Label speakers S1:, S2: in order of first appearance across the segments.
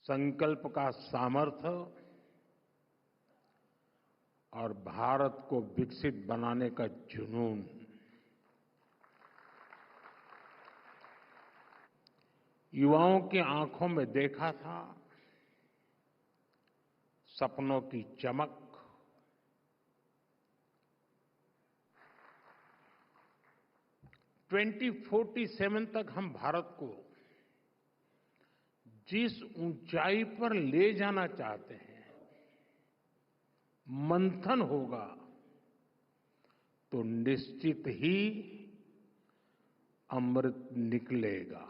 S1: संकल्प का सामर्थ्य और भारत को विकसित बनाने का जुनून। युवाओं की आंखों में देखा था सपनों की चमक। ट्वेंटी 47 तक हम भारत को जिस ऊंचाई पर ले जाना चाहते हैं, मंथन होगा तो निश्चित ही अमृत निकलेगा।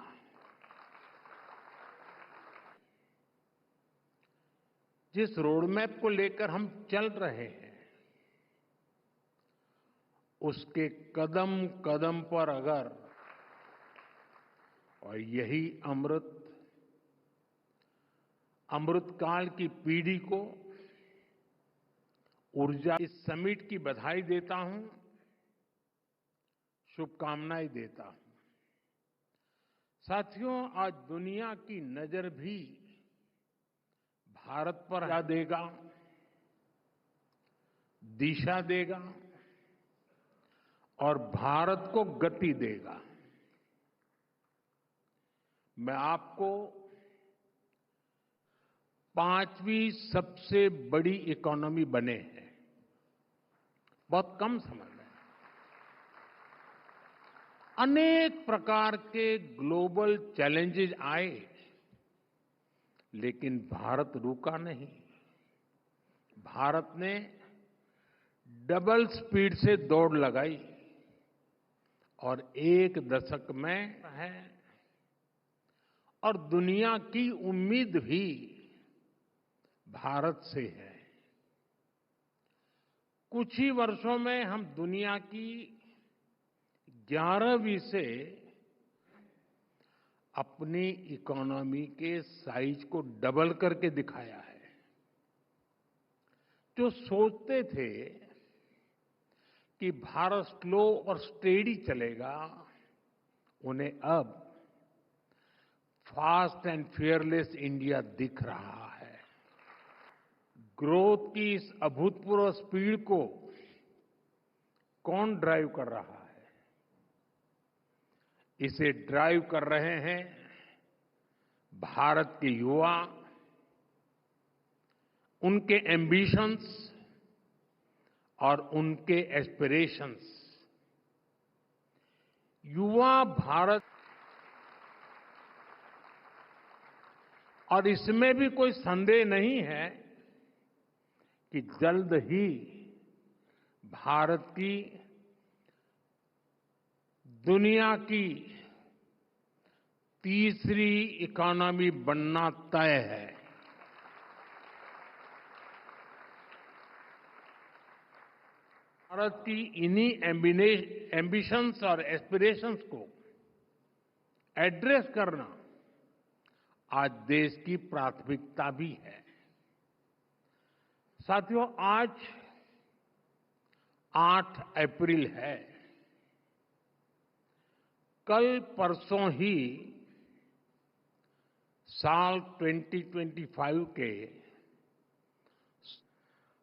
S1: जिस रोडमैप को लेकर हम चल रहे हैं, उसके कदम कदम पर अगर और यही अमृतकाल की पीढ़ी को ऊर्जा। इस समिट की बधाई देता हूं, शुभकामनाएं देता हूं। साथियों, आज दुनिया की नजर भी भारत पर क्या देगा, दिशा देगा और भारत को गति देगा। मैं आपको 5वीं सबसे बड़ी इकोनॉमी बने हैं, बहुत कम समय में अनेक प्रकार के ग्लोबल चैलेंजेस आए, लेकिन भारत रुका नहीं। भारत ने डबल स्पीड से दौड़ लगाई और 1 दशक में है और दुनिया की उम्मीद भी भारत से है। कुछ ही वर्षों में हम दुनिया की 11वीं से अपनी इकोनॉमी के साइज को डबल करके दिखाया है। जो सोचते थे कि भारत स्लो और स्टेडी चलेगा, उन्हें अब फास्ट एंड फियरलेस इंडिया दिख रहा है। ग्रोथ की इस अभूतपूर्व स्पीड को कौन ड्राइव कर रहा है? इसे ड्राइव कर रहे हैं भारत के युवा, उनके एम्बिशंस और उनके एस्पिरेशंस। युवा भारत, और इसमें भी कोई संदेह नहीं है कि जल्द ही भारत की दुनिया की तीसरी इकोनॉमी बनना तय है। भारत की इन्हीं एम्बिशंस और एस्पिरेशंस को एड्रेस करना आज देश की प्राथमिकता भी है। साथियों, आज 8 अप्रैल है। कल परसों ही साल 2025 के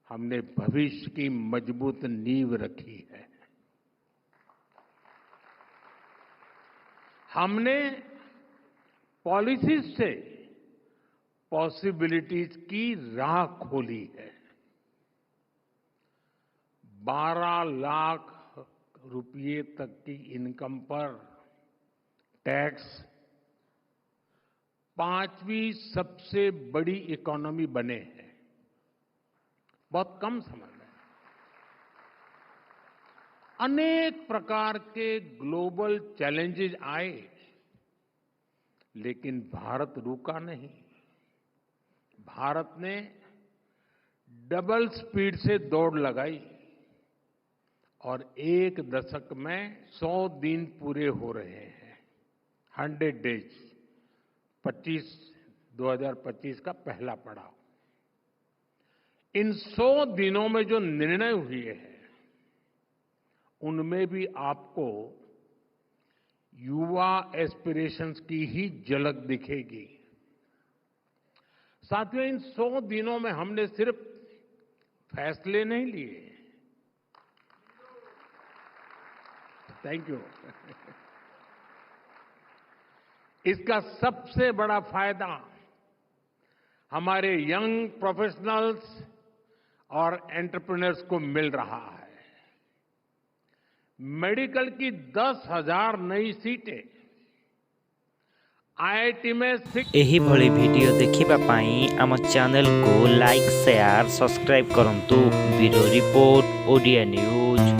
S1: हमने भविष्य की मजबूत नींव रखी है। हमने पॉलिसीज से पॉसिबिलिटीज की राह खोली है। 12 लाख रुपये तक की इनकम पर टैक्स 5वीं सबसे बड़ी इकोनॉमी बने हैं, बहुत कम समय में। अनेक प्रकार के ग्लोबल चैलेंजेस आए, लेकिन भारत रुका नहीं। भारत ने डबल स्पीड से दौड़ लगाई और 1 दशक में 100 दिन पूरे हो रहे हैं। 100 डेज 2025 का पहला पड़ाव। इन 100 दिनों में जो निर्णय हुए हैं, उनमें भी आपको युवा एस्पिरेशंस की ही झलक दिखेगी। साथियों, इन 100 दिनों में हमने सिर्फ फैसले नहीं लिए। Thank you. इसका सबसे बड़ा फायदा हमारे यंग प्रोफेशनल्स और एंटरप्रेन्योर्स को मिल रहा है। मेडिकल की 10,000 नई सीटें आईआईटी में
S2: एही भली वीडियो देखिबा पाई आम चैनल को लाइक शेयर सब्सक्राइब करंतु। Bureau report Odia news.